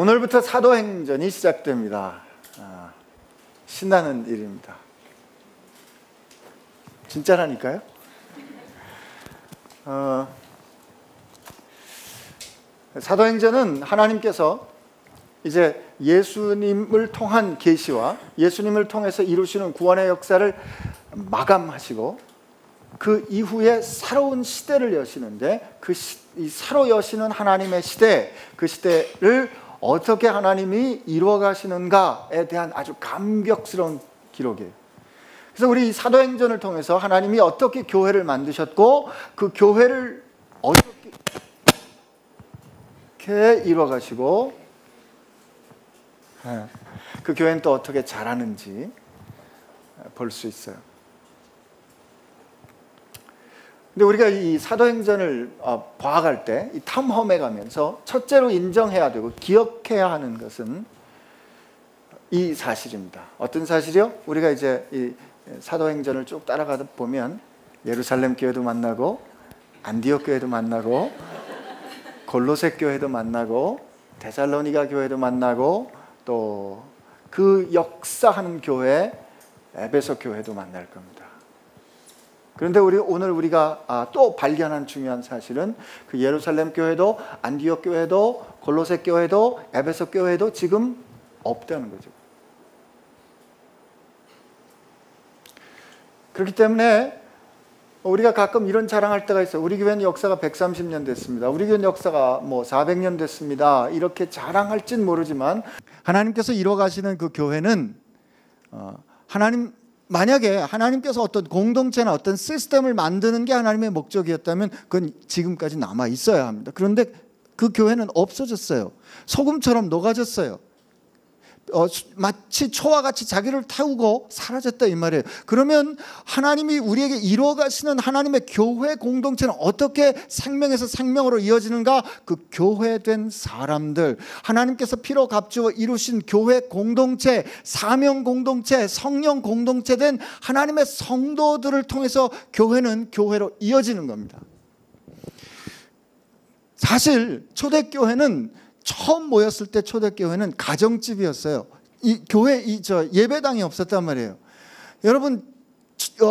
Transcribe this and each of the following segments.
오늘부터 사도행전이 시작됩니다. 신나는 일입니다. 진짜라니까요. 사도행전은 하나님께서 이제 예수님을 통한 계시와 예수님을 통해서 이루시는 구원의 역사를 마감하시고 그 이후에 새로운 시대를 여시는데 이 새로 여시는 하나님의 시대, 그 시대를 어떻게 하나님이 이루어 가시는가에 대한 아주 감격스러운 기록이에요. 그래서 우리 이 사도행전을 통해서 하나님이 어떻게 교회를 만드셨고 그 교회를 어떻게 이루어 가시고 그 교회는 또 어떻게 자라는지 볼 수 있어요. 근데 우리가 이 사도행전을 봐갈 때 이 탐험해 가면서 첫째로 인정해야 되고 기억해야 하는 것은 이 사실입니다. 어떤 사실이요? 우리가 이제 이 사도행전을 쭉 따라가다 보면 예루살렘 교회도 만나고 안디옥 교회도 만나고 골로새 교회도 만나고 데살로니가 교회도 만나고 또 그 역사하는 교회 에베소 교회도 만날 겁니다. 그런데 오늘 우리가 또 발견한 중요한 사실은 그 예루살렘 교회도 안디옥 교회도 골로새 교회도 에베소 교회도 지금 없다는 거죠. 그렇기 때문에 우리가 가끔 이런 자랑할 때가 있어요. 우리 교회는 역사가 130년 됐습니다. 우리 교회는 역사가 400년 됐습니다. 이렇게 자랑할진 모르지만 하나님께서 이루어 가시는 그 교회는 만약에 하나님께서 어떤 공동체나 어떤 시스템을 만드는 게 하나님의 목적이었다면 그건 지금까지 남아 있어야 합니다. 그런데 그 교회는 없어졌어요. 소금처럼 녹아졌어요. 마치 초와 같이 자기를 태우고 사라졌다 이 말이에요. 그러면 하나님이 우리에게 이루어 가시는 하나님의 교회 공동체는 어떻게 생명에서 생명으로 이어지는가? 그 교회된 사람들, 하나님께서 피로 값주어 이루신 교회 공동체, 사명 공동체, 성령 공동체 된 하나님의 성도들을 통해서 교회는 교회로 이어지는 겁니다. 사실 초대교회는 처음 모였을 때 초대교회는 가정집이었어요. 이 교회 예배당이 없었단 말이에요. 여러분,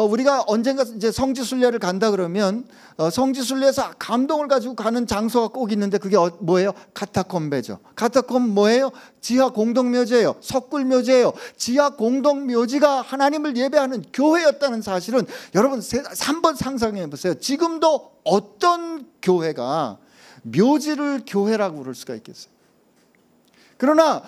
우리가 언젠가 이제 성지순례를 간다 그러면 성지순례에서 감동을 가지고 가는 장소가 꼭 있는데 그게 뭐예요? 카타콤베죠. 카타콤 뭐예요? 지하 공동묘지예요. 석굴묘지예요. 지하 공동묘지가 하나님을 예배하는 교회였다는 사실은 여러분 한번 상상해 보세요. 지금도 어떤 교회가 묘지를 교회라고 부를 수가 있겠어요. 그러나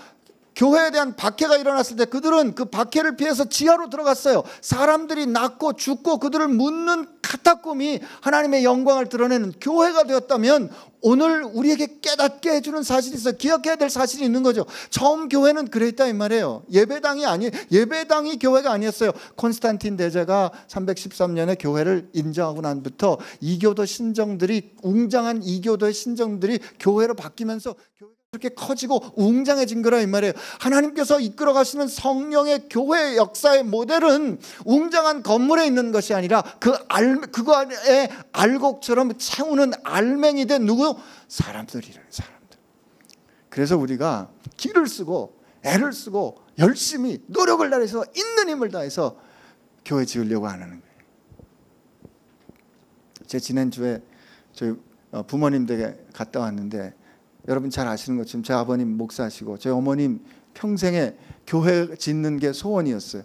교회에 대한 박해가 일어났을 때 그들은 그 박해를 피해서 지하로 들어갔어요. 사람들이 낳고 죽고 그들을 묻는 카타콤이 하나님의 영광을 드러내는 교회가 되었다면 오늘 우리에게 깨닫게 해주는 사실이 있어요. 기억해야 될 사실이 있는 거죠. 처음 교회는 그랬다 이 말이에요. 예배당이 교회가 아니었어요. 콘스탄틴 대제가 313년에 교회를 인정하고 난부터 이교도 신정들이 웅장한 이교도의 신정들이 교회로 바뀌면서 그렇게 커지고 웅장해진 거라 이 말이에요. 하나님께서 이끌어 가시는 성령의 교회 역사의 모델은 웅장한 건물에 있는 것이 아니라 그거 안에 알곡처럼 채우는 알맹이 된 누구? 사람들이래요. 사람들. 그래서 우리가 기를 쓰고 애를 쓰고 열심히 노력을 다해서 있는 힘을 다해서 교회 지으려고 하는 거예요. 제 지난주에 저희 부모님 댁에 갔다 왔는데 여러분 잘 아시는 것처럼 제 아버님 목사시고 제 어머님 평생에 교회 짓는 게 소원이었어요.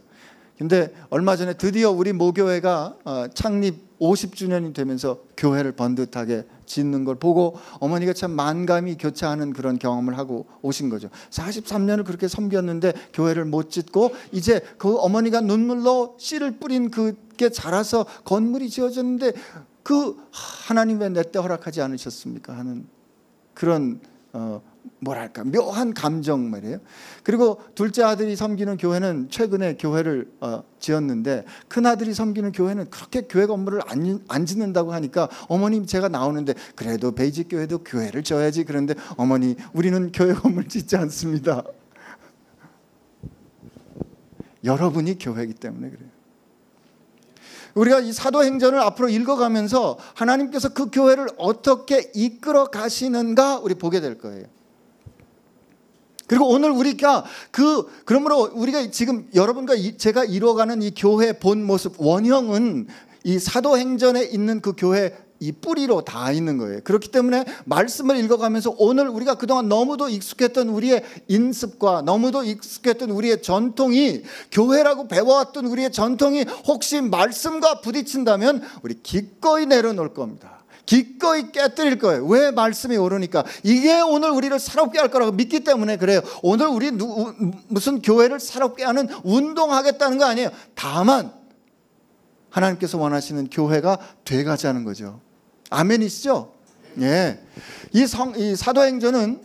근데 얼마 전에 드디어 우리 모교회가 창립 50주년이 되면서 교회를 번듯하게 짓는 걸 보고 어머니가 참 만감이 교차하는 그런 경험을 하고 오신 거죠. 43년을 그렇게 섬겼는데 교회를 못 짓고 이제 그 어머니가 눈물로 씨를 뿌린 그게 자라서 건물이 지어졌는데 하나님 왜 내 때 허락하지 않으셨습니까 하는 그런 뭐랄까 묘한 감정 말이에요. 그리고 둘째 아들이 섬기는 교회는 최근에 교회를 지었는데 큰 아들이 섬기는 교회는 그렇게 교회 건물을 안 짓는다고 하니까 어머님 제가 나오는데 그래도 베이직 교회도 교회를 지어야지. 그런데 어머니 우리는 교회 건물 짓지 않습니다. 여러분이 교회이기 때문에 그래요. 우리가 이 사도행전을 앞으로 읽어가면서 하나님께서 그 교회를 어떻게 이끌어 가시는가 우리 보게 될 거예요. 그리고 오늘 우리가 그러므로 우리가 지금 여러분과 제가 이루어가는 이 교회의 본 모습, 원형은 이 사도행전에 있는 그 교회 이 뿌리로 다 있는 거예요. 그렇기 때문에 말씀을 읽어가면서 오늘 우리가 그동안 너무도 익숙했던 우리의 인습과 너무도 익숙했던 우리의 전통이, 교회라고 배워왔던 우리의 전통이 혹시 말씀과 부딪힌다면 우리 기꺼이 내려놓을 겁니다. 기꺼이 깨뜨릴 거예요. 왜? 말씀이 오르니까. 이게 오늘 우리를 새롭게 할 거라고 믿기 때문에 그래요. 오늘 우리 무슨 교회를 새롭게 하는 운동하겠다는 거 아니에요. 다만 하나님께서 원하시는 교회가 돼가자는 거죠. 아멘이시죠? 예. 이 사도행전은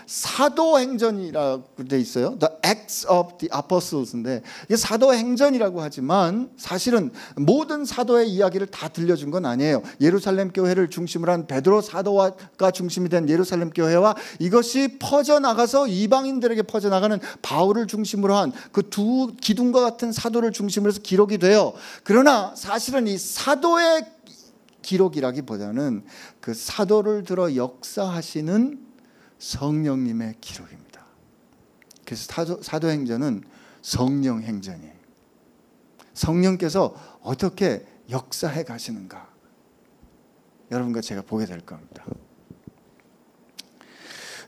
사도행전이라고 돼 있어요. The Acts of the Apostles인데 이게 사도행전이라고 하지만 사실은 모든 사도의 이야기를 다 들려준 건 아니에요. 예루살렘 교회를 중심으로 한 베드로 사도가 중심이 된 예루살렘 교회와 이것이 퍼져나가서 이방인들에게 퍼져나가는 바울을 중심으로 한 그 두 기둥과 같은 사도를 중심으로 해서 기록이 돼요. 그러나 사실은 이 사도의 기록이라기보다는 그 사도를 들어 역사하시는 성령님의 기록입니다. 그래서 사도행전은 성령행전이에요. 성령께서 어떻게 역사해 가시는가 여러분과 제가 보게 될 겁니다.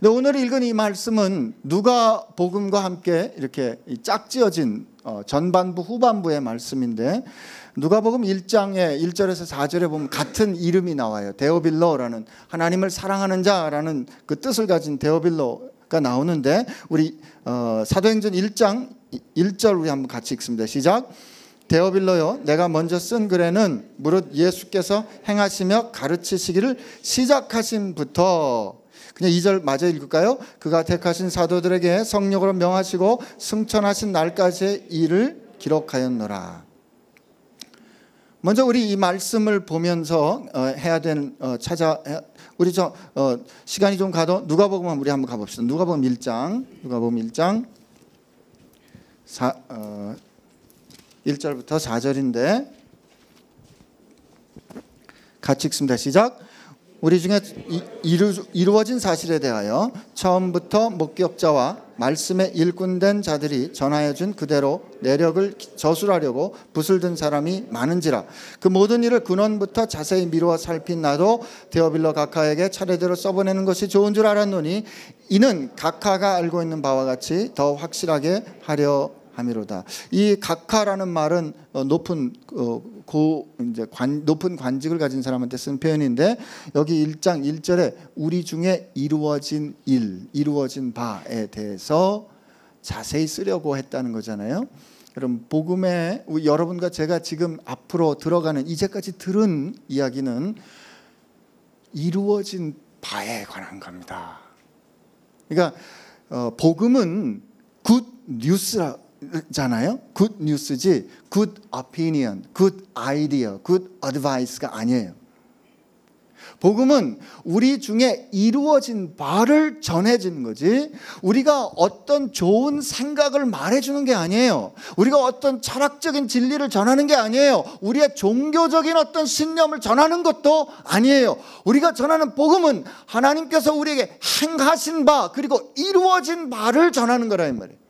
근데 오늘 읽은 이 말씀은 누가복음과 함께 이렇게 짝지어진 전반부 후반부의 말씀인데 누가복음 1장에 1절에서 4절에 보면 같은 이름이 나와요. 데오빌로라는 하나님을 사랑하는 자라는 그 뜻을 가진 데오빌로가 나오는데 우리 사도행전 1장 1절 우리 한번 같이 읽습니다. 시작. 데오빌로요, 내가 먼저 쓴 글에는 무릇 예수께서 행하시며 가르치시기를 시작하심부터, 그냥 2절 마저 읽을까요? 그가 택하신 사도들에게 성령으로 명하시고 승천하신 날까지의 일을 기록하였노라. 먼저 우리 이 말씀을 보면서 해야 되는 우리 시간이 좀 가도 누가복음 우리 한번 가봅시다. 누가복음 1장 1절부터 4절인데 같이 읽습니다. 시작. 우리 중에 이루어진 사실에 대하여 처음부터 목격자와 말씀에 일꾼된 자들이 전하여준 그대로 내력을 저술하려고 붓을 든 사람이 많은지라. 그 모든 일을 근원부터 자세히 미루어 살핀 나도 데오빌로 각하에게 차례대로 써보내는 것이 좋은 줄 알았노니 이는 각하가 알고 있는 바와 같이 더 확실하게 하려 함이로다. 이 각하라는 말은 높은 관직을 가진 사람한테 쓴 표현인데 여기 1장 1절에 우리 중에 이루어진 일, 이루어진 바에 대해서 자세히 쓰려고 했다는 거잖아요. 여러분, 복음에 여러분과 제가 지금 앞으로 들어가는 이제까지 들은 이야기는 이루어진 바에 관한 겁니다. 그러니까 복음은 굿 뉴스라 잖아요. 굿 뉴스지 굿 오피니언, 굿 아이디어, 굿 어드바이스가 아니에요. 복음은 우리 중에 이루어진 바를 전해주는 거지 우리가 어떤 좋은 생각을 말해주는 게 아니에요. 우리가 어떤 철학적인 진리를 전하는 게 아니에요. 우리의 종교적인 어떤 신념을 전하는 것도 아니에요. 우리가 전하는 복음은 하나님께서 우리에게 행하신 바 그리고 이루어진 바를 전하는 거라 이 말이에요.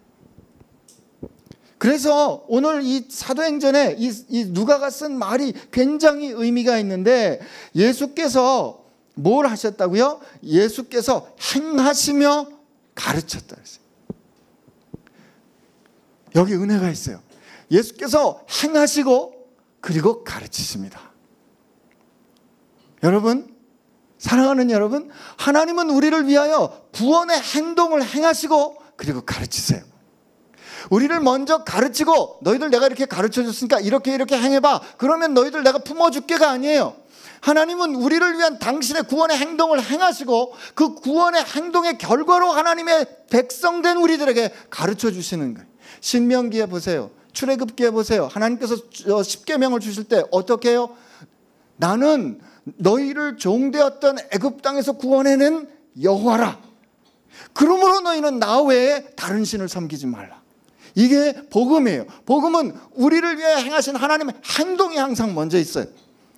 그래서 오늘 이 사도행전에 이 누가가 쓴 말이 굉장히 의미가 있는데 예수께서 뭘 하셨다고요? 예수께서 행하시며 가르쳤다 그랬어요. 여기 은혜가 있어요. 예수께서 행하시고 그리고 가르치십니다. 여러분, 사랑하는 여러분, 하나님은 우리를 위하여 구원의 행동을 행하시고 그리고 가르치세요. 우리를 먼저 가르치고 너희들 내가 이렇게 가르쳐줬으니까 이렇게 행해봐. 그러면 너희들 내가 품어줄게가 아니에요. 하나님은 우리를 위한 당신의 구원의 행동을 행하시고 그 구원의 행동의 결과로 하나님의 백성된 우리들에게 가르쳐주시는 거예요. 신명기에 보세요. 출애굽기에 보세요. 하나님께서 십계명을 주실 때 어떻게 해요? 나는 너희를 종되었던 애굽 땅에서 구원해낸 여호와라. 그러므로 너희는 나 외에 다른 신을 섬기지 말라. 이게 복음이에요. 복음은 우리를 위해 행하신 하나님의 행동이 항상 먼저 있어요.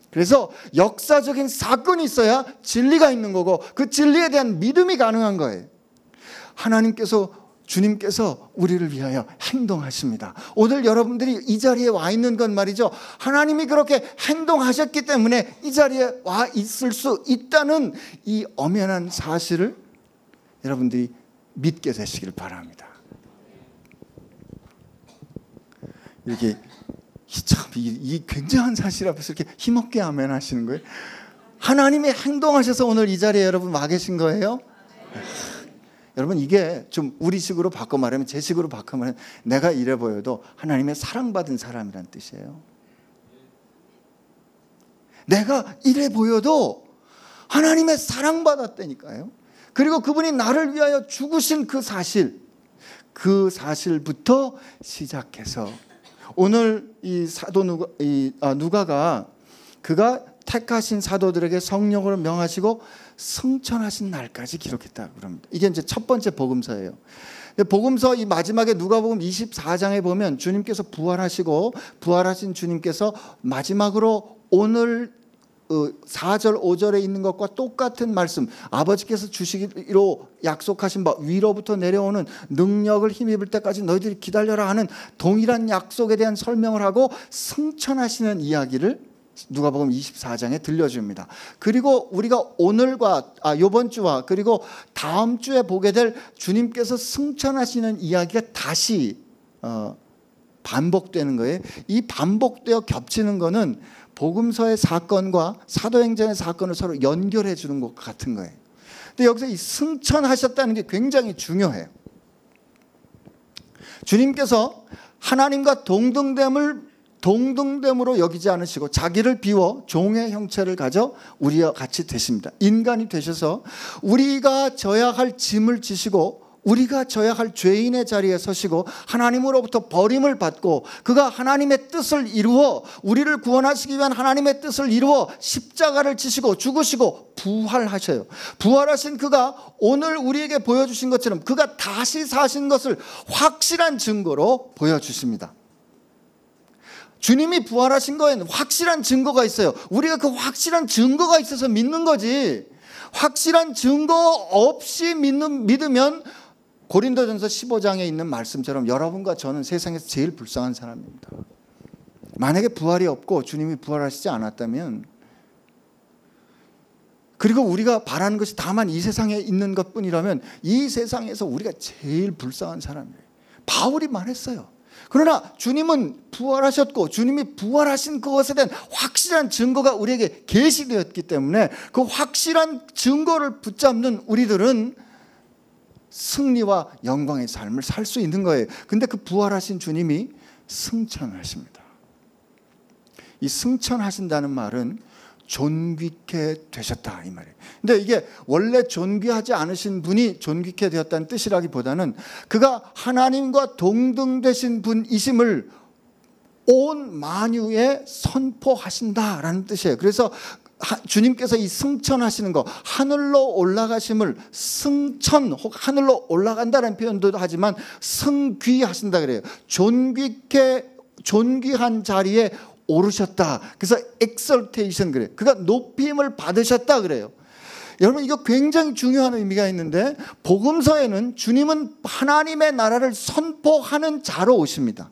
그래서 역사적인 사건이 있어야 진리가 있는 거고 그 진리에 대한 믿음이 가능한 거예요. 주님께서 우리를 위하여 행동하십니다. 오늘 여러분들이 이 자리에 와 있는 건 말이죠, 하나님이 그렇게 행동하셨기 때문에 이 자리에 와 있을 수 있다는 이 엄연한 사실을 여러분들이 믿게 되시길 바랍니다. 이렇게 참 이 굉장한 사실 앞에서 이렇게 힘없게 아멘 하시는 거예요. 하나님이 행동하셔서 오늘 이 자리에 여러분 와 계신 거예요. 여러분, 이게 좀 우리식으로 바꿔 말하면, 제 식으로 바꿔 말하면, 내가 이래 보여도 하나님의 사랑받은 사람이란 뜻이에요. 내가 이래 보여도 하나님의 사랑받았다니까요. 그리고 그분이 나를 위하여 죽으신 그 사실부터 시작해서 오늘 이 사도 누가가 그가 택하신 사도들에게 성령으로 명하시고 승천하신 날까지 기록했다고 그럽니다. 이게 이제 첫 번째 복음서예요. 복음서 이 마지막에 누가복음 24장에 보면 주님께서 부활하시고, 부활하신 주님께서 마지막으로 오늘 4절 5절에 있는 것과 똑같은 말씀, 아버지께서 주시기로 약속하신 바 위로부터 내려오는 능력을 힘입을 때까지 너희들이 기다려라 하는 동일한 약속에 대한 설명을 하고 승천하시는 이야기를 누가복음 24장에 들려줍니다. 그리고 우리가 오늘과 이번 주와 그리고 다음 주에 보게 될 주님께서 승천하시는 이야기가 다시 반복되는 거예요. 이 반복되어 겹치는 거는 복음서의 사건과 사도행전의 사건을 서로 연결해 주는 것 같은 거예요. 근데 여기서 이 승천하셨다는 게 굉장히 중요해요. 주님께서 하나님과 동등됨으로 여기지 않으시고 자기를 비워 종의 형체를 가져 우리와 같이 되십니다. 인간이 되셔서 우리가 져야 할 짐을 지시고 우리가 져야 할 죄인의 자리에 서시고 하나님으로부터 버림을 받고 그가 하나님의 뜻을 이루어 우리를 구원하시기 위한 하나님의 뜻을 이루어 십자가를 지시고 죽으시고 부활하셔요. 부활하신 그가 오늘 우리에게 보여주신 것처럼 그가 다시 사신 것을 확실한 증거로 보여주십니다. 주님이 부활하신 거에는 확실한 증거가 있어요. 우리가 그 확실한 증거가 있어서 믿는 거지, 확실한 증거 없이 믿으면 고린도전서 15장에 있는 말씀처럼 여러분과 저는 세상에서 제일 불쌍한 사람입니다. 만약에 부활이 없고 주님이 부활하시지 않았다면, 그리고 우리가 바라는 것이 다만 이 세상에 있는 것뿐이라면 이 세상에서 우리가 제일 불쌍한 사람이에요. 바울이 말했어요. 그러나 주님은 부활하셨고 주님이 부활하신 그것에 대한 확실한 증거가 우리에게 계시되었기 때문에 그 확실한 증거를 붙잡는 우리들은 승리와 영광의 삶을 살 수 있는 거예요. 근데 그 부활하신 주님이 승천하십니다. 이 승천하신다는 말은 존귀케 되셨다 이 말이에요. 근데 이게 원래 존귀하지 않으신 분이 존귀케 되었다는 뜻이라기보다는 그가 하나님과 동등되신 분이심을 온 만유에 선포하신다라는 뜻이에요. 그래서 주님께서 이 승천하시는 거, 하늘로 올라가심을 승천 혹 하늘로 올라간다는 표현도 하지만 승귀하신다 그래요. 존귀한 자리에 오르셨다. 그래서 exaltation 그래요. 그가 높임을 받으셨다 그래요. 여러분, 이거 굉장히 중요한 의미가 있는데, 복음서에는 주님은 하나님의 나라를 선포하는 자로 오십니다.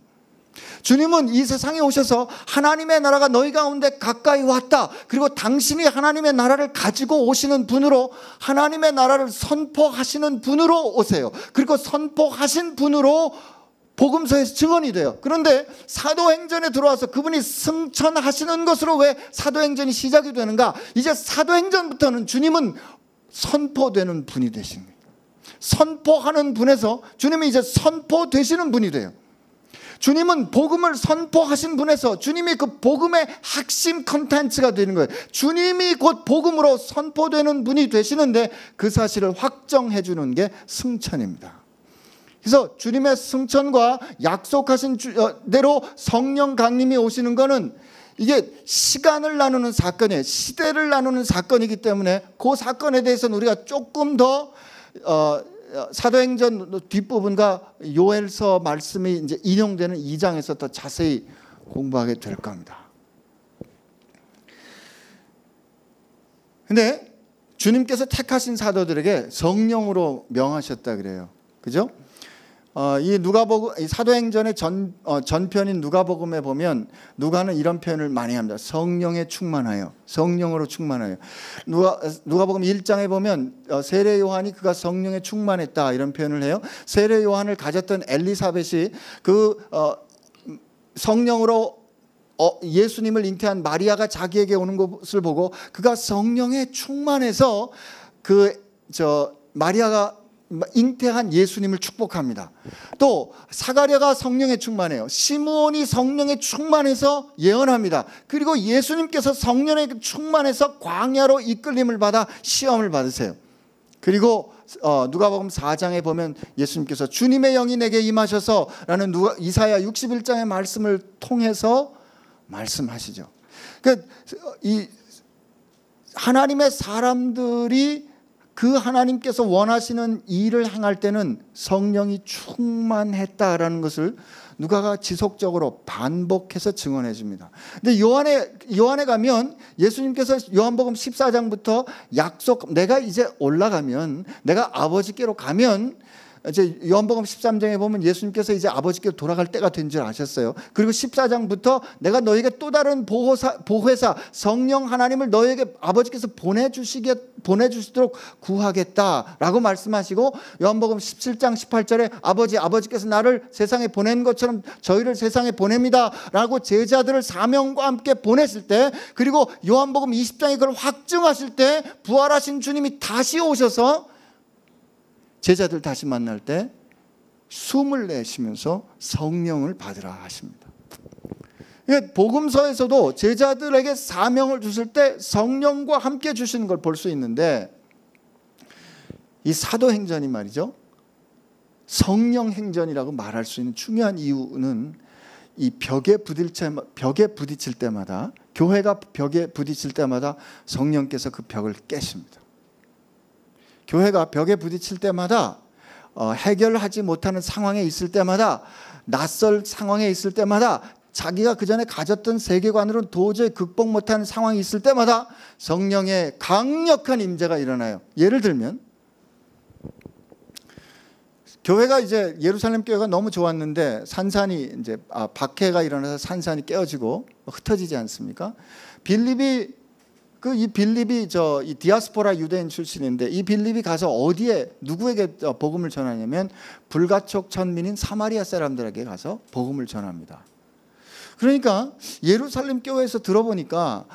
주님은 이 세상에 오셔서 하나님의 나라가 너희 가운데 가까이 왔다, 그리고 당신이 하나님의 나라를 가지고 오시는 분으로, 하나님의 나라를 선포하시는 분으로 오세요. 그리고 선포하신 분으로 복음서에서 증언이 돼요. 그런데 사도행전에 들어와서 그분이 승천하시는 것으로 왜 사도행전이 시작이 되는가? 이제 사도행전부터는 주님은 선포되는 분이 되십니다. 선포하는 분에서 주님이 이제 선포되시는 분이 돼요. 주님은 복음을 선포하신 분에서 주님이 그 복음의 핵심 컨텐츠가 되는 거예요. 주님이 곧 복음으로 선포되는 분이 되시는데 그 사실을 확정해 주는 게 승천입니다. 그래서 주님의 승천과 약속하신 대로 성령 강림이 오시는 거는 이게 시간을 나누는 사건이에요. 시대를 나누는 사건이기 때문에 그 사건에 대해서는 우리가 조금 더 사도행전 뒷부분과 요엘서 말씀이 이제 인용되는 2장에서 더 자세히 공부하게 될 겁니다. 근데 주님께서 택하신 사도들에게 성령으로 명하셨다 그래요. 그죠? 이 누가복음, 이 사도행전의 전편인 누가복음에 보면 누가는 이런 표현을 많이 합니다. 성령에 충만하여, 성령으로 충만하여. 누가복음 1장에 보면 세례 요한이 그가 성령에 충만했다 이런 표현을 해요. 세례 요한을 가졌던 엘리사벳이 그 성령으로 예수님을 잉태한 마리아가 자기에게 오는 것을 보고 그가 성령에 충만해서 마리아가 잉태한 예수님을 축복합니다. 또 사가랴가 성령에 충만해요. 시므온이 성령에 충만해서 예언합니다. 그리고 예수님께서 성령에 충만해서 광야로 이끌림을 받아 시험을 받으세요. 그리고 누가복음 4장에 보면 예수님께서 주님의 영이 내게 임하셔서 라는 이사야 61장의 말씀을 통해서 말씀하시죠. 그러니까 이 하나님의 사람들이 그 하나님께서 원하시는 일을 행할 때는 성령이 충만했다라는 것을 누가가 지속적으로 반복해서 증언해 줍니다. 근데 요한에 가면 예수님께서 요한복음 14장부터 내가 이제 올라가면, 내가 아버지께로 가면, 이제 요한복음 13장에 보면 예수님께서 이제 아버지께로 돌아갈 때가 된 줄 아셨어요. 그리고 14장부터 내가 너에게 또 다른 보혜사 성령 하나님을 너에게 아버지께서 보내주시도록 구하겠다라고 말씀하시고, 요한복음 17장 18절에 아버지께서 나를 세상에 보낸 것처럼 저희를 세상에 보냅니다 라고 제자들을 사명과 함께 보냈을 때, 그리고 요한복음 20장에 그걸 확증하실 때 부활하신 주님이 다시 오셔서 제자들 다시 만날 때 숨을 내쉬면서 성령을 받으라 하십니다. 복음서에서도 제자들에게 사명을 주실 때 성령과 함께 주시는 걸 볼 수 있는데, 이 사도행전이 말이죠, 성령행전이라고 말할 수 있는 중요한 이유는 이 벽에 부딪힐 때마다, 교회가 벽에 부딪힐 때마다 성령께서 그 벽을 깨십니다. 교회가 벽에 부딪힐 때마다, 해결하지 못하는 상황에 있을 때마다, 낯설 상황에 있을 때마다, 자기가 그전에 가졌던 세계관으로는 도저히 극복 못하는 상황이 있을 때마다 성령의 강력한 임재가 일어나요. 예를 들면 교회가 이제 예루살렘 교회가 너무 좋았는데 산산이 이제 박해가 일어나서 산산이 깨어지고 흩어지지 않습니까? 빌립이 이 디아스포라 유대인 출신인데, 이 빌립이 가서 어디에 누구에게 복음을 전하냐면 불가촉 천민인 사마리아 사람들에게 가서 복음을 전합니다. 그러니까 예루살렘 교회에서 들어보니까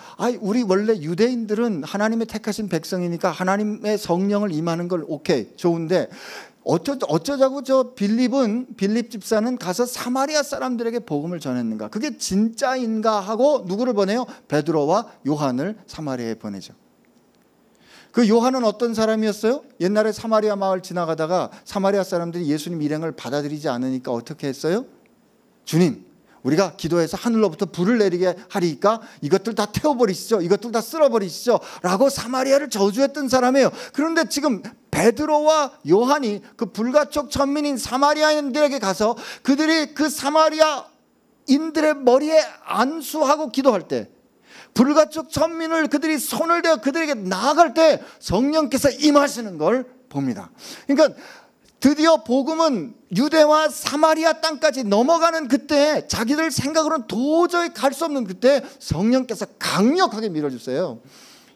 우리 원래 유대인들은 하나님의 택하신 백성이니까 하나님의 성령을 임하는 걸 오케이, 좋은데 어쩌자고 빌립 집사는 가서 사마리아 사람들에게 복음을 전했는가? 그게 진짜인가 하고 누구를 보내요? 베드로와 요한을 사마리아에 보내죠. 그 요한은 어떤 사람이었어요? 옛날에 사마리아 마을 지나가다가 사마리아 사람들이 예수님 일행을 받아들이지 않으니까 어떻게 했어요? 주님, 우리가 기도해서 하늘로부터 불을 내리게 하리니까 이것들 다 태워버리시죠, 이것들 다 쓸어버리시죠 라고 사마리아를 저주했던 사람이에요. 그런데 지금 베드로와 요한이 그 불가촉 천민인 사마리아인들에게 가서 그들이 그 사마리아인들의 머리에 안수하고 기도할 때, 불가촉 천민을 그들이 손을 대어 그들에게 나아갈 때 성령께서 임하시는 걸 봅니다. 그러니까 드디어 복음은 유대와 사마리아 땅까지 넘어가는 그때, 자기들 생각으로는 도저히 갈 수 없는 그때 성령께서 강력하게 밀어주세요.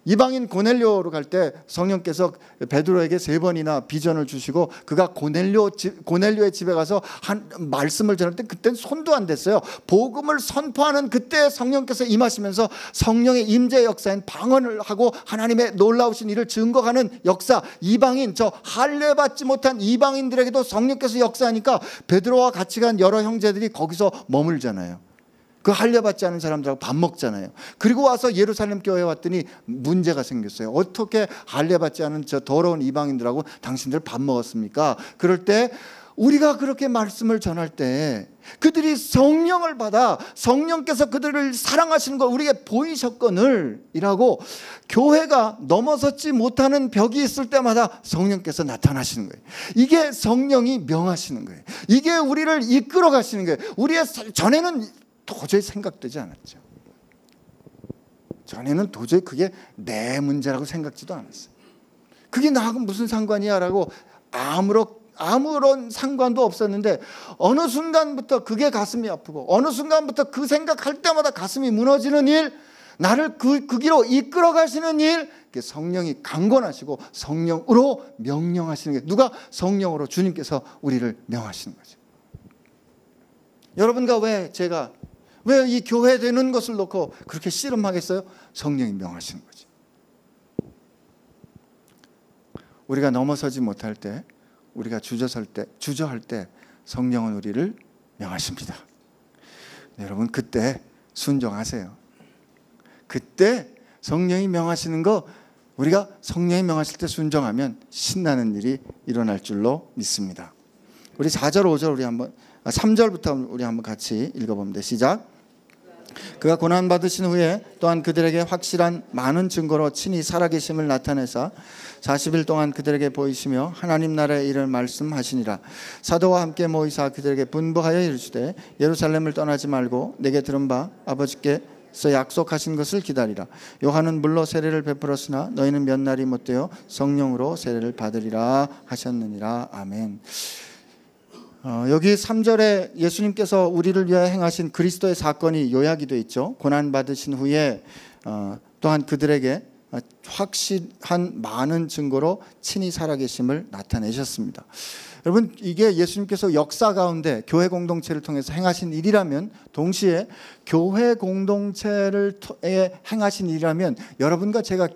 이방인 고넬료로 갈 때 성령께서 베드로에게 3번이나 비전을 주시고, 그가 고넬료의 집에 가서 한 말씀을 전할 때 그때는 손도 안 댔어요. 복음을 선포하는 그때 성령께서 임하시면서 성령의 임재 역사인 방언을 하고 하나님의 놀라우신 일을 증거하는 역사, 이방인, 할례받지 못한 이방인들에게도 성령께서 역사하니까 베드로와 같이 간 여러 형제들이 거기서 머물잖아요. 그 할례받지 않은 사람들하고 밥 먹잖아요. 그리고 와서 예루살렘 교회에 왔더니 문제가 생겼어요. 어떻게 할례받지 않은 저 더러운 이방인들하고 당신들 밥 먹었습니까? 그럴 때 우리가 그렇게 말씀을 전할 때 그들이 성령을 받아 성령께서 그들을 사랑하시는 걸 우리에게 보이셨거늘 이라고, 교회가 넘어서지 못하는 벽이 있을 때마다 성령께서 나타나시는 거예요. 이게 성령이 명하시는 거예요. 이게 우리를 이끌어 가시는 거예요. 우리의 전에는 도저히 생각되지 않았죠. 전에는 도저히 그게 내 문제라고 생각지도 않았어요. 그게 나하고 무슨 상관이야 라고 아무런 상관도 없었는데 어느 순간부터 그게 가슴이 아프고 어느 순간부터 그 생각할 때마다 가슴이 무너지는 일, 나를 그 길로 이끌어 가시는 일, 성령이 강권하시고 성령으로 명령하시는 게, 누가? 성령으로 주님께서 우리를 명하시는 거죠. 여러분과 왜 이 교회 되는 것을 놓고 그렇게 씨름하겠어요? 성령이 명하시는 거죠. 우리가 넘어서지 못할 때, 우리가 주저할 때 성령은 우리를 명하십니다. 여러분, 그때 순종하세요. 그때 성령이 명하시는 거, 우리가 성령이 명하실 때 순종하면 신나는 일이 일어날 줄로 믿습니다. 우리 4절 5절 우리 한번 3절부터 우리 한번 같이 읽어봅니다. 시작. 그가 고난 받으신 후에 또한 그들에게 확실한 많은 증거로 친히 살아계심을 나타내사 40일 동안 그들에게 보이시며 하나님 나라의 일을 말씀하시니라. 사도와 함께 모이사 그들에게 분부하여 이르시되 예루살렘을 떠나지 말고 내게 들은 바 아버지께서 약속하신 것을 기다리라. 요한은 물로 세례를 베풀었으나 너희는 몇 날이 못되어 성령으로 세례를 받으리라 하셨느니라. 아멘. 여기 3절에 예수님께서 우리를 위하여 행하신 그리스도의 사건이 요약이 되어 있죠. 고난 받으신 후에 또한 그들에게 확실한 많은 증거로 친히 살아계심을 나타내셨습니다. 여러분, 이게 예수님께서 역사 가운데 교회 공동체를 통해서 행하신 일이라면, 동시에 교회 공동체를 행하신 일이라면, 여러분과 제가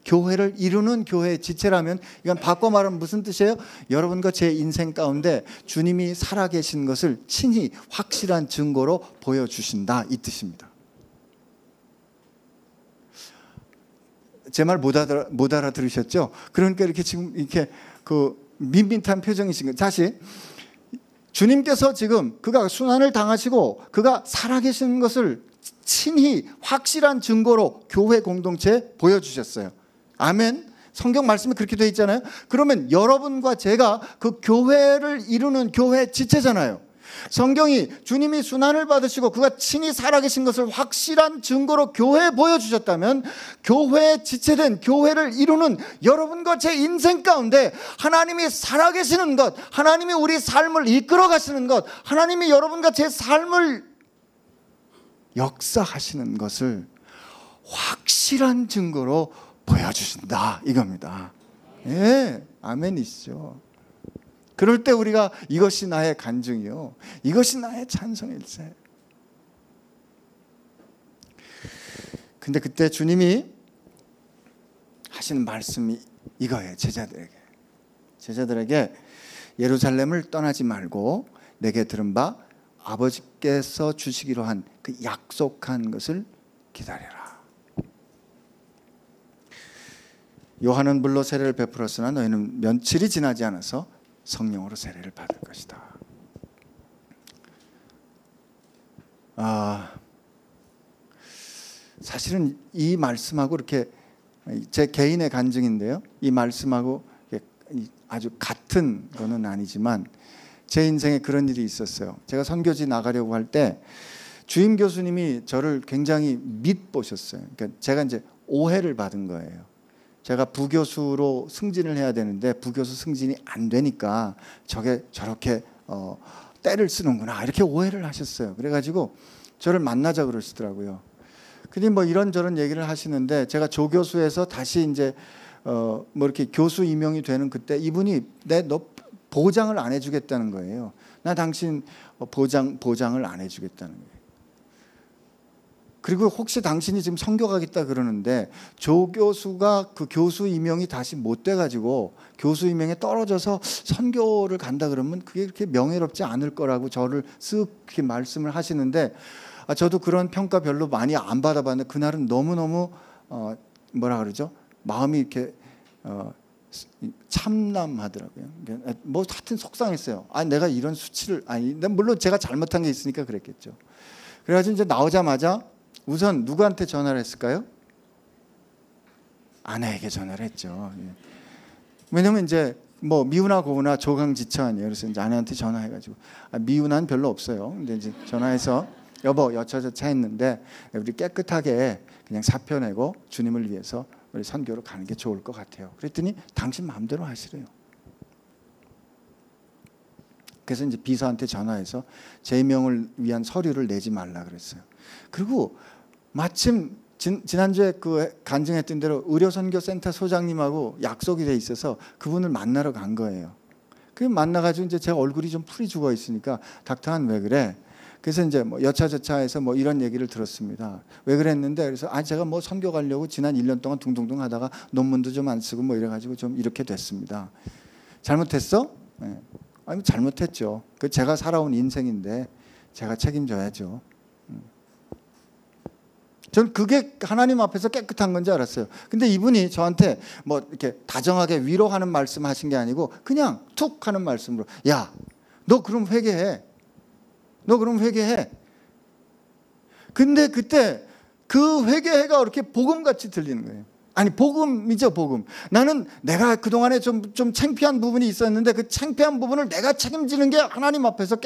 교회를 이루는 교회의 지체라면, 이건 바꿔 말하면 무슨 뜻이에요? 여러분과 제 인생 가운데 주님이 살아계신 것을 친히 확실한 증거로 보여주신다, 이 뜻입니다. 제 말 못 알아들으셨죠? 그러니까 이렇게 지금 이렇게 밋밋한 표정이신 거예요. 다시, 주님께서 지금 그가 순환을 당하시고 그가 살아계신 것을 친히 확실한 증거로 교회 공동체에 보여주셨어요. 아멘. 성경 말씀이 그렇게 되어 있잖아요. 그러면 여러분과 제가 그 교회를 이루는 교회 지체잖아요. 성경이 주님이 순환을 받으시고 그가 친히 살아계신 것을 확실한 증거로 교회에 보여주셨다면, 교회에 지체된 교회를 이루는 여러분과 제 인생 가운데 하나님이 살아계시는 것, 하나님이 우리 삶을 이끌어 가시는 것, 하나님이 여러분과 제 삶을 역사하시는 것을 확실한 증거로 보여주신다, 이겁니다. 예, 아멘이시죠. 그럴 때 우리가 이것이 나의 간증이요, 이것이 나의 찬송일세. 근데 그때 주님이 하시는 말씀이 이거예요. 제자들에게 예루살렘을 떠나지 말고 내게 들은 바 아버지께서 주시기로 한 그 약속한 것을 기다려라. 요한은 물로 세례를 베풀었으나 너희는 며칠이 지나지 않아서 성령으로 세례를 받을 것이다. 사실은 이 말씀하고 이렇게, 제 개인의 간증인데요, 이 말씀하고 아주 같은 거는 아니지만 제 인생에 그런 일이 있었어요. 제가 선교지 나가려고 할 때 주임 교수님이 저를 굉장히 밉보셨어요. 그러니까 제가 이제 오해를 받은 거예요. 제가 부교수로 승진을 해야 되는데 부교수 승진이 안 되니까 저렇게 때를 쓰는구나, 이렇게 오해를 하셨어요. 그래가지고 저를 만나자 그러시더라고요. 근데 뭐 이런저런 얘기를 하시는데, 제가 조교수에서 다시 이제 뭐 이렇게 교수 임용이 되는 그때 이분이 너 보장을 안 해주겠다는 거예요. 나 당신 보장을 안 해주겠다는 거예요. 그리고 혹시 당신이 지금 선교 가겠다 그러는데 조교수가 그 교수 임용이 다시 못 돼가지고 교수 임명에 떨어져서 선교를 간다 그러면 그게 그렇게 명예롭지 않을 거라고 저를 쓱 이렇게 말씀을 하시는데, 저도 그런 평가 별로 많이 안 받아봤는데 그날은 너무너무 뭐라 그러죠? 마음이 이렇게 참남하더라고요. 뭐 하여튼 속상했어요. 내가 이런 수치를, 물론 제가 잘못한 게 있으니까 그랬겠죠. 그래가지고 이제 나오자마자 우선 누구한테 전화를 했을까요? 아내에게 전화를 했죠. 왜냐면 이제 뭐 미우나 고우나 조강지처 아니에요. 그래서 이제 아내한테 전화해가지고, 미우나는 별로 없어요. 근데 이제 전화해서 여보 여차저차 했는데 우리 깨끗하게 그냥 사표 내고 주님을 위해서 우리 선교로 가는 게 좋을 것 같아요. 그랬더니 당신 마음대로 하시래요. 그래서 이제 비서한테 전화해서 제명을 위한 서류를 내지 말라 그랬어요. 그리고 마침 지난주에 그 간증했던 대로 의료선교센터 소장님하고 약속이 돼 있어서 그분을 만나러 간 거예요. 그 만나가지고 이제 제 얼굴이 좀 풀이 죽어 있으니까 닥터한 왜 그래? 그래서 이제 뭐 여차저차해서 뭐 이런 얘기를 들었습니다. 왜 그랬는데 그래서 제가 뭐 선교 가려고 지난 1년 동안 둥둥둥 하다가 논문도 좀 안 쓰고 뭐 이래가지고 좀 이렇게 됐습니다. 잘못했어? 네. 아니 잘못했죠. 그 제가 살아온 인생인데 제가 책임져야죠. 전 그게 하나님 앞에서 깨끗한 건지 알았어요. 근데 이분이 저한테 뭐 이렇게 다정하게 위로하는 말씀 하신 게 아니고 그냥 툭 하는 말씀으로 야, 너 그럼 회개해. 너 그럼 회개해. 근데 그때 그 회개해가 그렇게 복음같이 들리는 거예요. 아니 복음이죠, 복음. 나는 내가 그동안에 좀 창피한 부분이 있었는데 그 창피한 부분을 내가 책임지는 게 하나님 앞에서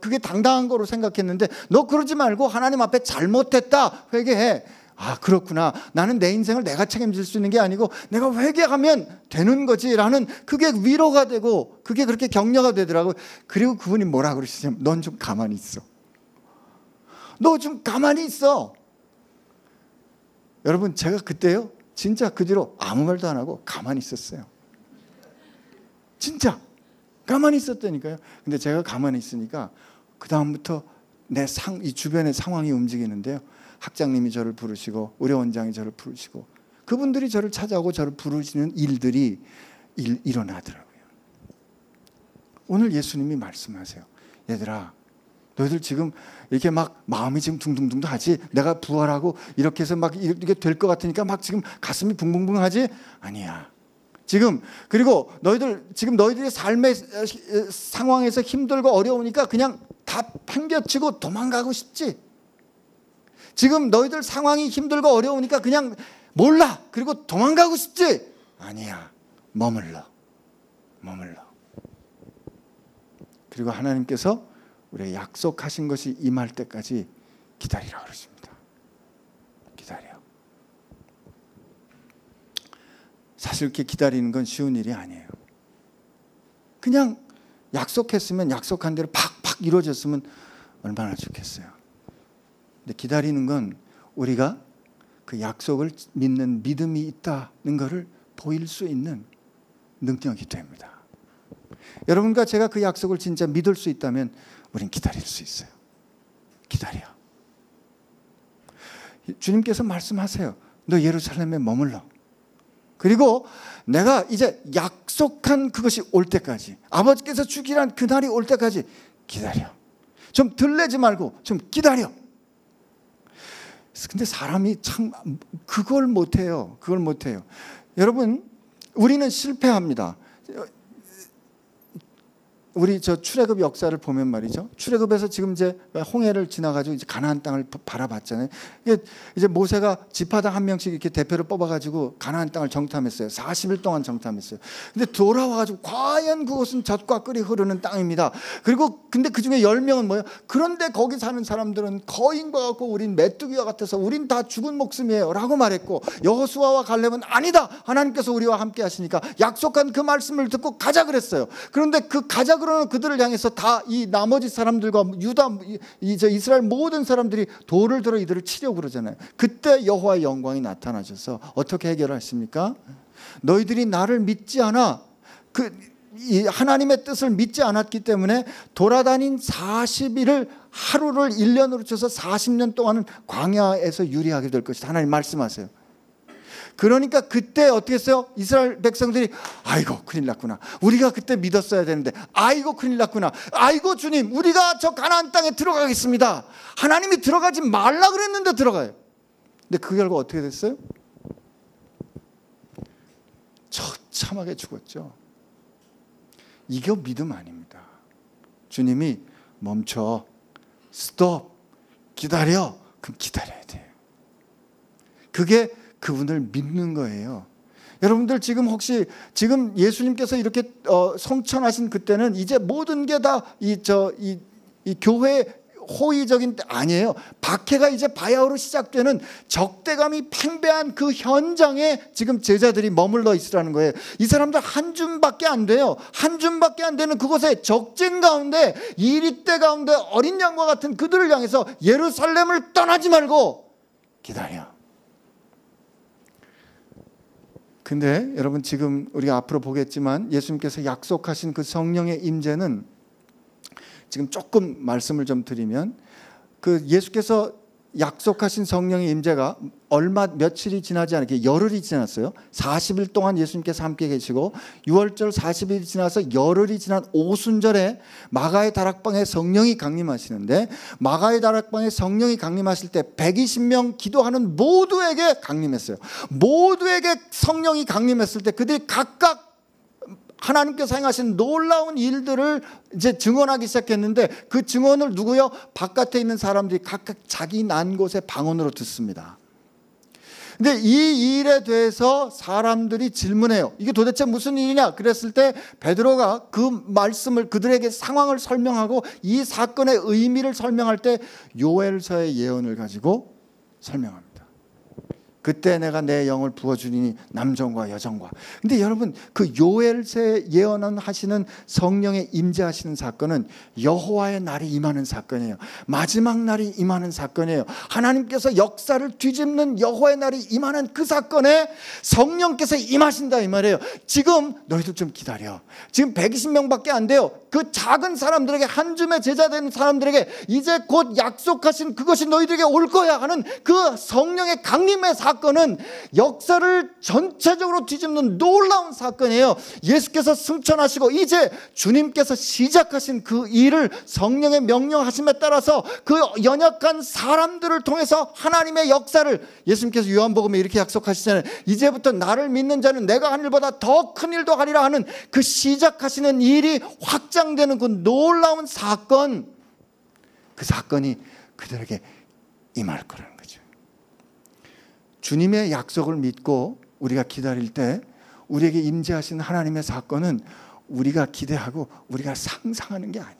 그게 당당한 거로 생각했는데 너 그러지 말고 하나님 앞에 잘못했다 회개해. 아 그렇구나. 나는 내 인생을 내가 책임질 수 있는 게 아니고 내가 회개하면 되는 거지라는 그게 위로가 되고 그게 그렇게 격려가 되더라고요. 그리고 그분이 뭐라 그러시냐면 넌 좀 가만히 있어. 너 좀 가만히 있어. 여러분 제가 그때요 진짜 그 뒤로 아무 말도 안 하고 가만히 있었어요. 진짜 가만히 있었다니까요. 근데 제가 가만히 있으니까 그 다음부터 이 주변의 상황이 움직이는데요. 학장님이 저를 부르시고 의료원장이 저를 부르시고 그분들이 저를 찾아오고 저를 부르시는 일들이 일어나더라고요. 오늘 예수님이 말씀하세요. 얘들아 너희들 지금 이렇게 막 마음이 지금 둥둥둥 하지? 내가 부활하고 이렇게 해서 막 이렇게 될 것 같으니까 막 지금 가슴이 붕붕붕 하지? 아니야. 지금 그리고 너희들의 삶의 상황에서 힘들고 어려우니까 그냥 다 팽개치고 도망가고 싶지? 지금 너희들 상황이 힘들고 어려우니까 그냥 몰라. 그리고 도망가고 싶지? 아니야. 머물러. 그리고 하나님께서 우리의 약속하신 것이 임할 때까지 기다리라 그러십니다. 기다려. 사실 이렇게 기다리는 건 쉬운 일이 아니에요. 그냥 약속했으면 약속한 대로 팍팍 이루어졌으면 얼마나 좋겠어요. 근데 기다리는 건 우리가 그 약속을 믿는 믿음이 있다는 것을 보일 수 있는 능력이 됩니다. 여러분과 제가 그 약속을 진짜 믿을 수 있다면 우린 기다릴 수 있어요. 기다려. 주님께서 말씀하세요. 너 예루살렘에 머물러. 그리고 내가 이제 약속한 그것이 올 때까지 아버지께서 주기란 그날이 올 때까지 기다려. 좀 들레지 말고 좀 기다려. 근데 사람이 참 그걸 못해요. 여러분 우리는 실패합니다. 우리 저 출애굽 역사를 보면 말이죠. 출애굽에서 지금 이제 홍해를 지나가지고 이제 가나안 땅을 바라봤잖아요. 이제 모세가 지파당 한 명씩 이렇게 대표를 뽑아가지고 가나안 땅을 정탐했어요. 40일 동안 정탐했어요. 근데 돌아와가지고 과연 그곳은 젖과 꿀이 흐르는 땅입니다. 근데 그 중에 10명은 뭐예요? 그런데 거기 사는 사람들은 거인과 같고 우린 메뚜기와 같아서 우린 다 죽은 목숨이에요라고 말했고 여호수아와 갈렙은 아니다. 하나님께서 우리와 함께 하시니까 약속한 그 말씀을 듣고 가자 그랬어요. 그런데 그 가자 그러는 그들을 향해서 다 이 나머지 사람들과 유다 이스라엘 모든 사람들이 돌을 들어 이들을 치려고 그러잖아요. 그때 여호와의 영광이 나타나셔서 어떻게 해결하십니까? 너희들이 나를 믿지 않아. 이 하나님의 뜻을 믿지 않았기 때문에 돌아다닌 40일을 하루를 1년으로 쳐서 40년 동안은 광야에서 유리하게 될 것이다. 하나님 말씀하세요. 그러니까 그때 어떻게 했어요? 이스라엘 백성들이 아이고 큰일 났구나. 우리가 그때 믿었어야 되는데 아이고 큰일 났구나. 아이고 주님 우리가 저 가나안 땅에 들어가겠습니다. 하나님이 들어가지 말라 그랬는데 들어가요. 근데 그 결과 어떻게 됐어요? 처참하게 죽었죠. 이게 믿음 아닙니다. 주님이 멈춰 스톱 기다려. 그럼 기다려야 돼요. 그게 그분을 믿는 거예요. 여러분들 지금 혹시 지금 예수님께서 이렇게 성천하신 그때는 이제 모든 게 다 이 교회 호의적인 때 아니에요. 박해가 이제 바야흐로 시작되는 적대감이 팽배한 그 현장에 지금 제자들이 머물러 있으라는 거예요. 이 사람들 한 줌밖에 안 돼요. 한 줌밖에 안 되는 그곳에 적진 가운데 이리때 가운데 어린 양과 같은 그들을 향해서 예루살렘을 떠나지 말고 기다려. 근데 여러분 지금 우리가 앞으로 보겠지만 예수님께서 약속하신 그 성령의 임재는 지금 조금 말씀을 좀 드리면 그 예수께서 약속하신 성령의 임재가 며칠이 지나지 않게 열흘이 지났어요. 40일 동안 예수님께서 함께 계시고 6월절 40일이 지나서 열흘이 지난 오순절에 마가의 다락방에 성령이 강림하시는데 마가의 다락방에 성령이 강림하실 때 120명 기도하는 모두에게 강림했어요. 모두에게 성령이 강림했을 때 그들이 각각 하나님께서 행하신 놀라운 일들을 이제 증언하기 시작했는데 그 증언을 누구요? 바깥에 있는 사람들이 각각 자기 난 곳에 방언으로 듣습니다. 근데 이 일에 대해서 사람들이 질문해요. 이게 도대체 무슨 일이냐? 그랬을 때 베드로가 그 말씀을 그들에게 상황을 설명하고 이 사건의 의미를 설명할 때 요엘서의 예언을 가지고 설명합니다. 그때 내가 내 영을 부어주리니 남종과 여종과. 근데 여러분 그 요엘서에 예언하시는 성령의 임재하시는 사건은 여호와의 날이 임하는 사건이에요. 마지막 날이 임하는 사건이에요. 하나님께서 역사를 뒤집는 여호와의 날이 임하는 그 사건에 성령께서 임하신다 이 말이에요. 지금 너희들 좀 기다려. 지금 120명밖에 안 돼요. 그 작은 사람들에게 한 줌의 제자 되는 사람들에게 이제 곧 약속하신 그것이 너희들에게 올 거야 하는 그 성령의 강림의 사건은 역사를 전체적으로 뒤집는 놀라운 사건이에요. 예수께서 승천하시고 이제 주님께서 시작하신 그 일을 성령의 명령하심에 따라서 그 연약한 사람들을 통해서 하나님의 역사를 예수님께서 요한복음에 이렇게 약속하시잖아요. 이제부터 나를 믿는 자는 내가 한 일보다 더 큰 일도 하리라 하는 그 시작하시는 일이 확장되는 그 놀라운 사건, 그 사건이 그들에게 임할 거라는 거죠. 주님의 약속을 믿고 우리가 기다릴 때 우리에게 임재하신 하나님의 사건은 우리가 기대하고 우리가 상상하는 게 아니에요.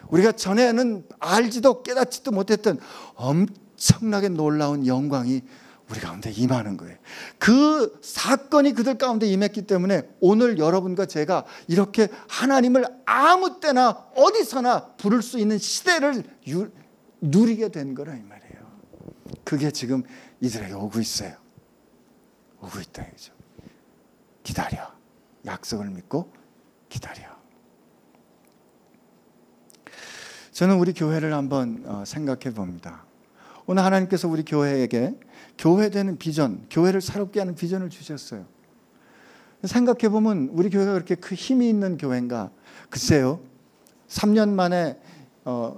우리가 전에는 알지도 깨닫지도 못했던 엄청나게 놀라운 영광이 우리 가운데 임하는 거예요. 그 사건이 그들 가운데 임했기 때문에 오늘 여러분과 제가 이렇게 하나님을 아무 때나 어디서나 부를 수 있는 시대를 누리게 된 거라 이 말이에요. 그게 지금 이들에게 오고 있어요. 오고 있다 이거죠. 기다려. 약속을 믿고 기다려. 저는 우리 교회를 한번 생각해 봅니다. 오늘 하나님께서 우리 교회에게 교회되는 비전, 교회를 새롭게 하는 비전을 주셨어요. 생각해 보면 우리 교회가 그렇게 그 힘이 있는 교회인가? 글쎄요. 3년 만에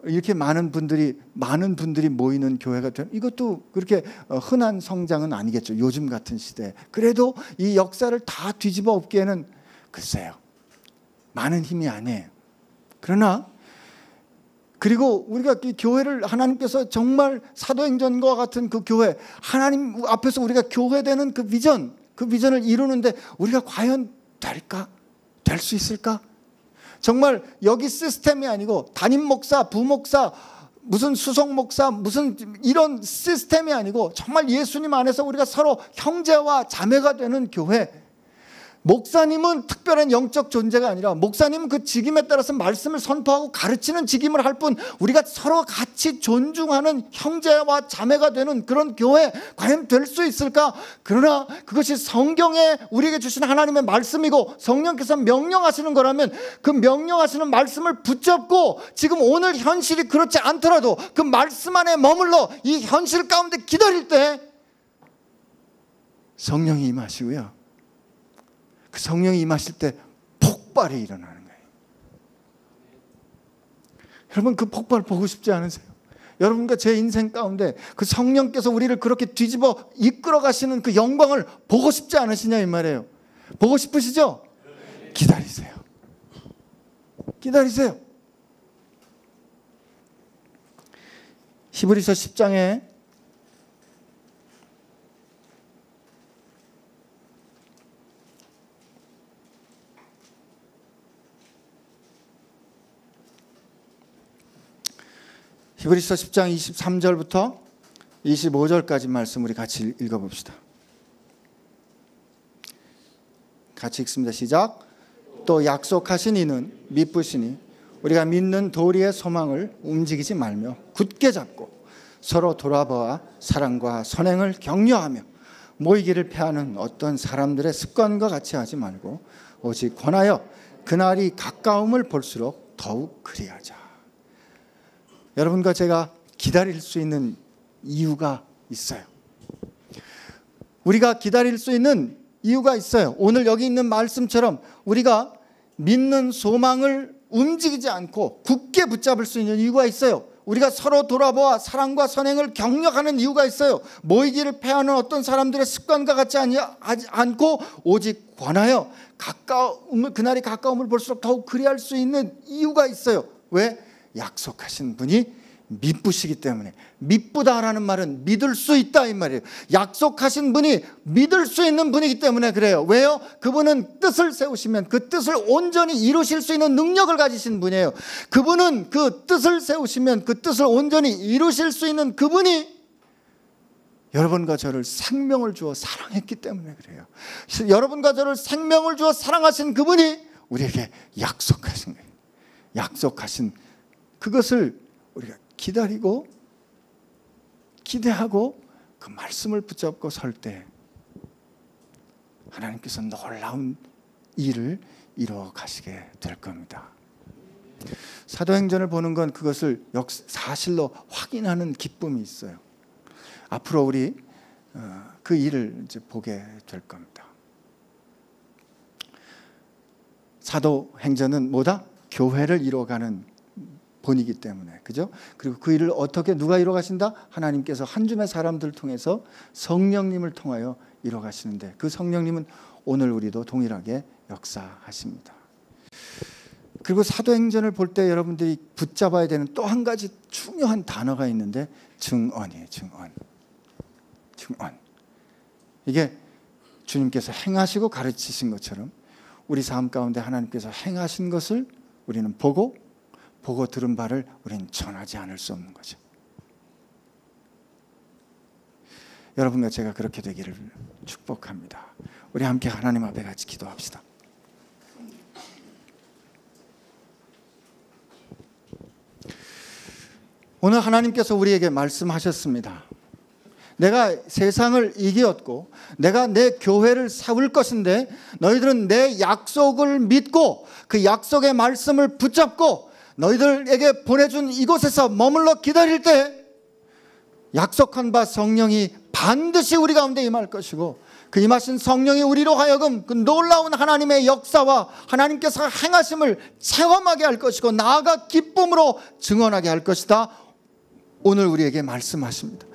이렇게 많은 분들이 모이는 교회가 되는 이것도 그렇게 흔한 성장은 아니겠죠. 요즘 같은 시대에. 그래도 이 역사를 다 뒤집어 엎기에는 글쎄요. 많은 힘이 아니에요. 그러나 그리고 우리가 이 교회를 하나님께서 정말 사도행전과 같은 그 교회, 하나님 앞에서 우리가 교회되는 그 비전을 이루는데 우리가 과연 될까? 될 수 있을까? 정말 여기 시스템이 아니고 담임 목사, 부목사, 무슨 수석 목사, 무슨 이런 시스템이 아니고 정말 예수님 안에서 우리가 서로 형제와 자매가 되는 교회. 목사님은 특별한 영적 존재가 아니라 목사님은 그 직임에 따라서 말씀을 선포하고 가르치는 직임을 할 뿐 우리가 서로 같이 존중하는 형제와 자매가 되는 그런 교회 과연 될 수 있을까? 그러나 그것이 성경에 우리에게 주신 하나님의 말씀이고 성령께서 명령하시는 거라면 그 명령하시는 말씀을 붙잡고 지금 오늘 현실이 그렇지 않더라도 그 말씀 안에 머물러 이 현실 가운데 기다릴 때 성령이 임하시고요. 그 성령이 임하실 때 폭발이 일어나는 거예요. 여러분 그 폭발 보고 싶지 않으세요? 여러분과 제 인생 가운데 그 성령께서 우리를 그렇게 뒤집어 이끌어 가시는 그 영광을 보고 싶지 않으시냐 이 말이에요. 보고 싶으시죠? 기다리세요. 기다리세요. 히브리서 10장에 히브리서 10장 23절부터 25절까지 말씀 우리 같이 읽어봅시다. 같이 읽습니다. 시작. 또 약속하신 이는 미쁘시니 우리가 믿는 도리의 소망을 움직이지 말며 굳게 잡고 서로 돌아보아 사랑과 선행을 격려하며 모이기를 패하는 어떤 사람들의 습관과 같이 하지 말고 오직 권하여 그날이 가까움을 볼수록 더욱 그리하자. 여러분과 제가 기다릴 수 있는 이유가 있어요. 우리가 기다릴 수 있는 이유가 있어요. 오늘 여기 있는 말씀처럼 우리가 믿는 소망을 움직이지 않고 굳게 붙잡을 수 있는 이유가 있어요. 우리가 서로 돌아보아 사랑과 선행을 격려하는 이유가 있어요. 모이기를 패하는 어떤 사람들의 습관과 같지 않고 오직 권하여 그날이 가까움을 볼수록 더욱 그리할 수 있는 이유가 있어요. 왜? 약속하신 분이 미쁘시기 때문에. 미쁘다라는 말은 믿을 수 있다 이 말이에요. 약속하신 분이 믿을 수 있는 분이기 때문에 그래요. 왜요? 그분은 뜻을 세우시면 그 뜻을 온전히 이루실 수 있는 능력을 가지신 분이에요. 그분은 그 뜻을 세우시면 그 뜻을 온전히 이루실 수 있는 그분이 여러분과 저를 생명을 주어 사랑했기 때문에 그래요. 여러분과 저를 생명을 주어 사랑하신 그분이 우리에게 약속하신 거예요. 약속하신 그것을 우리가 기다리고 기대하고 그 말씀을 붙잡고 설 때 하나님께서 놀라운 일을 이루어 가시게 될 겁니다. 사도행전을 보는 건 그것을 사실로 확인하는 기쁨이 있어요. 앞으로 우리 그 일을 이제 보게 될 겁니다. 사도행전은 뭐다? 교회를 이루어가는 본이기 때문에, 그죠? 그리고 그 일을 어떻게 누가 이루어 가신다? 하나님께서 한 줌의 사람들 통해서 성령님을 통하여 이루어 가시는데 그 성령님은 오늘 우리도 동일하게 역사하십니다. 그리고 사도행전을 볼 때 여러분들이 붙잡아야 되는 또 한 가지 중요한 단어가 있는데 증언이에요. 증언. 이게 주님께서 행하시고 가르치신 것처럼 우리 삶 가운데 하나님께서 행하신 것을 우리는 보고 들은 바를 우리는 전하지 않을 수 없는 거죠. 여러분과 제가 그렇게 되기를 축복합니다. 우리 함께 하나님 앞에 같이 기도합시다. 오늘 하나님께서 우리에게 말씀하셨습니다. 내가 세상을 이기었고 내가 내 교회를 세울 것인데 너희들은 내 약속을 믿고 그 약속의 말씀을 붙잡고 너희들에게 보내준 이곳에서 머물러 기다릴 때 약속한 바 성령이 반드시 우리 가운데 임할 것이고 그 임하신 성령이 우리로 하여금 그 놀라운 하나님의 역사와 하나님께서 행하심을 체험하게 할 것이고 나아가 기쁨으로 증언하게 할 것이다. 오늘 우리에게 말씀하십니다.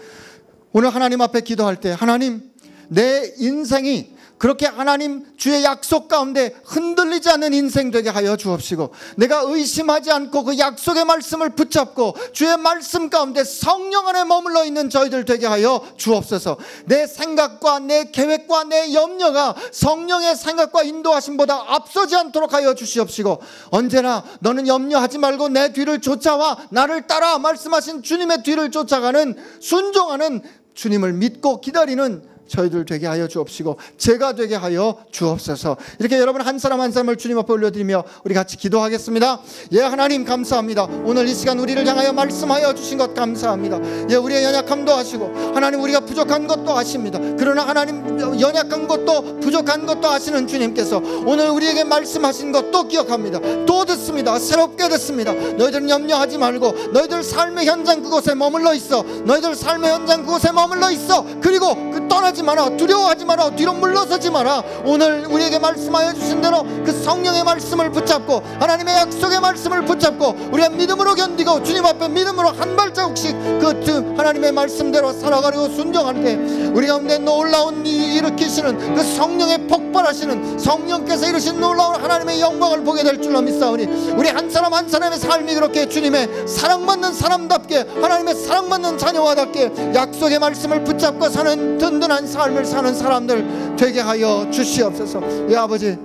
오늘 하나님 앞에 기도할 때 하나님 내 인생이 그렇게 하나님 주의 약속 가운데 흔들리지 않는 인생 되게 하여 주옵시고 내가 의심하지 않고 그 약속의 말씀을 붙잡고 주의 말씀 가운데 성령 안에 머물러 있는 저희들 되게 하여 주옵소서. 내 생각과 내 계획과 내 염려가 성령의 생각과 인도하심보다 앞서지 않도록 하여 주시옵시고 언제나 너는 염려하지 말고 내 뒤를 쫓아와 나를 따라 말씀하신 주님의 뒤를 쫓아가는 순종하는 주님을 믿고 기다리는 저희들 되게 하여 주옵시고 제가 되게 하여 주옵소서. 이렇게 여러분 한 사람 한 사람을 주님 앞에 올려드리며 우리 같이 기도하겠습니다. 예, 하나님 감사합니다. 오늘 이 시간 우리를 향하여 말씀하여 주신 것 감사합니다. 예, 우리의 연약함도 아시고 하나님 우리가 부족한 것도 아십니다. 그러나 하나님 연약한 것도 부족한 것도 아시는 주님께서 오늘 우리에게 말씀하신 것도 기억합니다. 또 듣습니다. 새롭게 듣습니다. 너희들은 염려하지 말고 너희들 삶의 현장 그곳에 머물러 있어. 너희들 삶의 현장 그곳에 머물러 있어. 그리고 그 떠나지 마라. 두려워하지 마라. 뒤로 물러서지 마라. 오늘 우리에게 말씀하여 주신 대로 그 성령의 말씀을 붙잡고 하나님의 약속의 말씀을 붙잡고 우리가 믿음으로 견디고 주님 앞에 믿음으로 한 발자국씩 그 하나님의 말씀대로 살아가려고 순종할 때 우리 가운데 놀라운 일 일으키시는 그 성령의 폭발하시는 성령께서 이루신 놀라운 하나님의 영광을 보게 될 줄로 믿사오니 우리 한 사람 한 사람의 삶이 그렇게 주님의 사랑받는 사람답게 하나님의 사랑받는 자녀와답게 약속의 말씀을 붙잡고 사는 든든한 삶을 사는 사람들 되게 하여 주시옵소서. 예, 아버지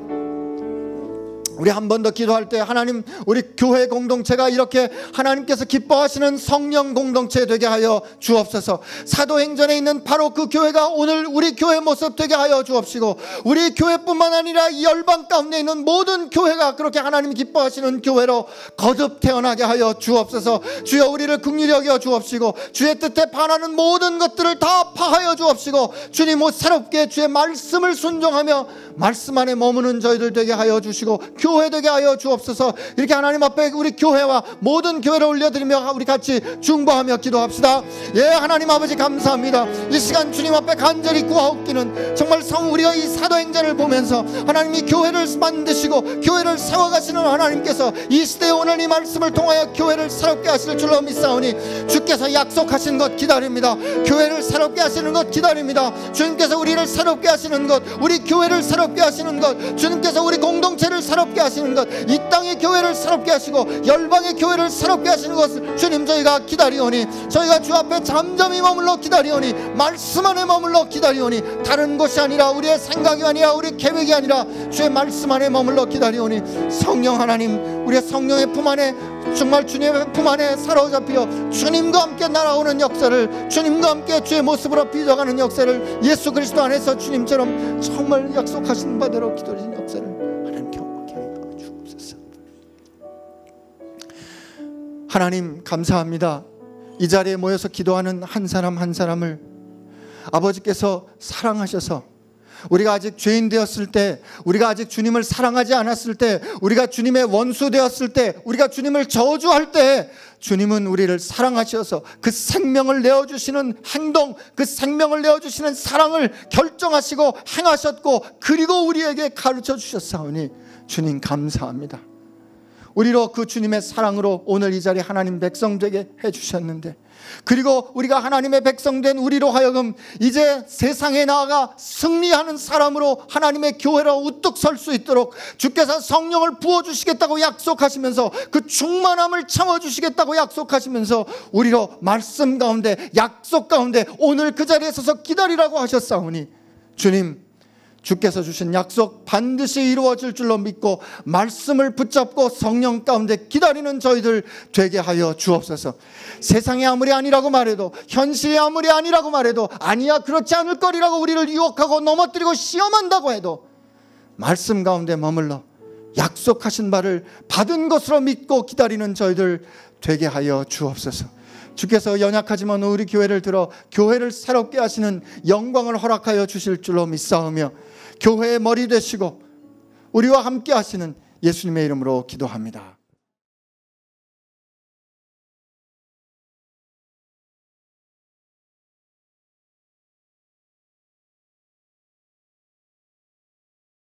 우리 한 번 더 기도할 때 하나님, 우리 교회 공동체가 이렇게 하나님께서 기뻐하시는 성령 공동체 되게 하여 주옵소서. 사도행전에 있는 바로 그 교회가 오늘 우리 교회 모습 되게 하여 주옵시고, 우리 교회뿐만 아니라 이 열방 가운데 있는 모든 교회가 그렇게 하나님 기뻐하시는 교회로 거듭 태어나게 하여 주옵소서. 주여 우리를 긍휼히 여겨 주옵시고, 주의 뜻에 반하는 모든 것들을 다 파하여 주옵시고, 주님 오 새롭게 주의 말씀을 순종하며 말씀 안에 머무는 저희들 되게 하여 주시고 교회 되게 하여 주옵소서. 이렇게 하나님 앞에 우리 교회와 모든 교회를 올려드리며 우리 같이 중보하며 기도합시다. 예, 하나님 아버지 감사합니다. 이 시간 주님 앞에 간절히 구하옵기는 정말 우리가 이 사도행전을 보면서 하나님이 교회를 만드시고 교회를 세워가시는 하나님께서 이 시대에 오늘 이 말씀을 통하여 교회를 새롭게 하실 줄로 믿사오니 주께서 약속하신 것 기다립니다. 교회를 새롭게 하시는 것 기다립니다. 주님께서 우리를 새롭게 하시는 것, 우리 교회를 새롭게 하시는 것, 주님께서 우리 공동체를 새롭게 하시는 것, 이 땅의 교회를 새롭게 하시고 열방의 교회를 새롭게 하시는 것을 주님 저희가 기다리오니, 저희가 주 앞에 잠잠히 머물러 기다리오니, 말씀 안에 머물러 기다리오니, 다른 것이 아니라 우리의 생각이 아니라 우리 계획이 아니라 주의 말씀 안에 머물러 기다리오니, 성령 하나님 우리의 성령의 품 안에 정말 주님의 품 안에 사로잡혀 주님과 함께 날아오는 역사를, 주님과 함께 주의 모습으로 빚어가는 역사를 예수 그리스도 안에서 주님처럼 정말 약속하신 바대로 기도하신 역사를 하나님 경험하게 하여 주옵소서. 하나님 감사합니다. 이 자리에 모여서 기도하는 한 사람 한 사람을 아버지께서 사랑하셔서, 우리가 아직 죄인 되었을 때, 우리가 아직 주님을 사랑하지 않았을 때, 우리가 주님의 원수 되었을 때, 우리가 주님을 저주할 때 주님은 우리를 사랑하셔서 그 생명을 내어주시는 행동, 그 생명을 내어주시는 사랑을 결정하시고 행하셨고, 그리고 우리에게 가르쳐 주셨사오니 주님 감사합니다. 우리로 그 주님의 사랑으로 오늘 이 자리에 하나님 백성 되게 해주셨는데, 그리고 우리가 하나님의 백성된 우리로 하여금 이제 세상에 나아가 승리하는 사람으로 하나님의 교회로 우뚝 설 수 있도록 주께서 성령을 부어주시겠다고 약속하시면서, 그 충만함을 채워주시겠다고 약속하시면서 우리로 말씀 가운데, 약속 가운데 오늘 그 자리에 서서 기다리라고 하셨사오니, 주님 주께서 주신 약속 반드시 이루어질 줄로 믿고 말씀을 붙잡고 성령 가운데 기다리는 저희들 되게 하여 주옵소서. 세상이 아무리 아니라고 말해도, 현실이 아무리 아니라고 말해도, 아니야 그렇지 않을 거리라고 우리를 유혹하고 넘어뜨리고 시험한다고 해도 말씀 가운데 머물러 약속하신 바를 받은 것으로 믿고 기다리는 저희들 되게 하여 주옵소서. 주께서 연약하지만 우리 교회를 들어 교회를 새롭게 하시는 영광을 허락하여 주실 줄로 믿사오며, 교회의 머리 되시고 우리와 함께 하시는 예수님의 이름으로 기도합니다.